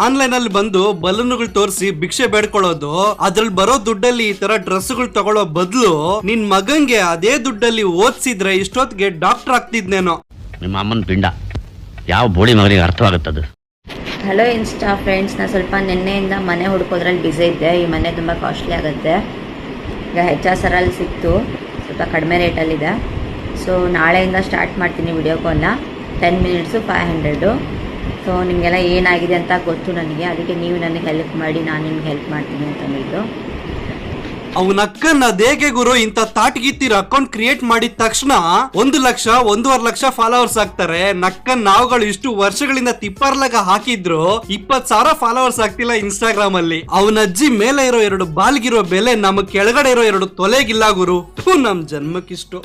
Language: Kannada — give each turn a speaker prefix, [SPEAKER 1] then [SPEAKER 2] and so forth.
[SPEAKER 1] ಆನ್ಲೈನ್ ಅಲ್ಲಿ ಬಂದು ಬಲೂನ್ಗಳು ತೋರಿಸಿ ಭಿಕ್ಷೆ ಬೇಡ್ಕೊಳ್ಳೋದು, ಅದ್ರಲ್ಲಿ ಬರೋ ದುಡ್ಡಲ್ಲಿ ಈ ತರ ಡ್ರೆಸ್ಗಳು ತಗೊಳ್ಳೋ ಬದಲು ನಿನ್ ಮಗಂಗೆ ಅದೇ ದುಡ್ಡಲ್ಲಿ ಓದ್ಸಿದ್ರೆ ಇಷ್ಟೊತ್ತಿಗೆ ಡಾಕ್ಟರ್ ಆಗ್ತಿದ್ನೇನೋ.
[SPEAKER 2] ನಿಮ್ಮ ಅಮ್ಮನ ಪಿಂಡ ಯಾವ ಬೋಳಿ ಮಗನಿಗೆ ಅರ್ಥವಾಗುತ್ತದು.
[SPEAKER 3] ಹಲೋ ಇನ್ಸ್ಟಾ ಫ್ರೆಂಡ್ಸ್, ನಾನು ಸ್ವಲ್ಪ ನಿನ್ನೆಯಿಂದ ಮನೆ ಹುಡ್ಕೋದ್ರಲ್ಲಿ ಬ್ಯುಸಿ ಇದ್ದೆ. ಈ ಮನೆ ತುಂಬ ಕಾಸ್ಟ್ಲಿ ಆಗುತ್ತೆ. ಈಗ HSRಲ್ಲಿ ಸಿಕ್ತು, ಸ್ವಲ್ಪ ಕಡಿಮೆ ರೇಟಲ್ಲಿದೆ. ಸೊ ನಾಳೆಯಿಂದ ಸ್ಟಾರ್ಟ್ ಮಾಡ್ತೀನಿ ವಿಡಿಯೋ ಕಾಲ್ನ. 10 ಮಿನಿಟ್ಸು 500. ಸೊ ನಿಮಗೆಲ್ಲ ಏನಾಗಿದೆ ಅಂತ ಗೊತ್ತು ನನಗೆ, ಅದಕ್ಕೆ ನೀವು ನನಗೆ ಹೆಲ್ಪ್ ಮಾಡಿ, ನಾನು ನಿಮ್ಗೆ ಹೆಲ್ಪ್ ಮಾಡ್ತೀನಿ ಅಂತಂದಿದ್ದು.
[SPEAKER 1] ಅವನ ಅಕ್ಕನ ಅದೇಗೆ ಗುರು ಇಂತ ತಾಟ್ಗಿತ್ತಿರ ಅಕೌಂಟ್ ಕ್ರಿಯೇಟ್ ಮಾಡಿದ ತಕ್ಷಣ 1 ಲಕ್ಷ 1.5 ಲಕ್ಷ ಫಾಲೋವರ್ಸ್ ಆಗ್ತಾರೆ. ನಕ್ಕನ್ ನಾವುಗಳು ಇಷ್ಟು ವರ್ಷಗಳಿಂದ ತಿಪ್ಪರ್ಲಾಗ ಹಾಕಿದ್ರು 20,000 ಫಾಲೋವರ್ಸ್ ಆಗ್ತಿಲ್ಲ ಇನ್ಸ್ಟಾಗ್ರಾಮ್ ಅಲ್ಲಿ. ಅವನ ಅಜ್ಜಿ ಮೇಲೆ ಇರೋ 2 ಬಾಲ್ಗಿರೋ ಬೆಲೆ ನಮಗ್ ಕೆಳಗಡೆ ಇರೋ 2 ತೊಲೆಗಿಲ್ಲ ಗುರು. ನಮ್ ಜನ್ಮಕ್ಕಿಷ್ಟು.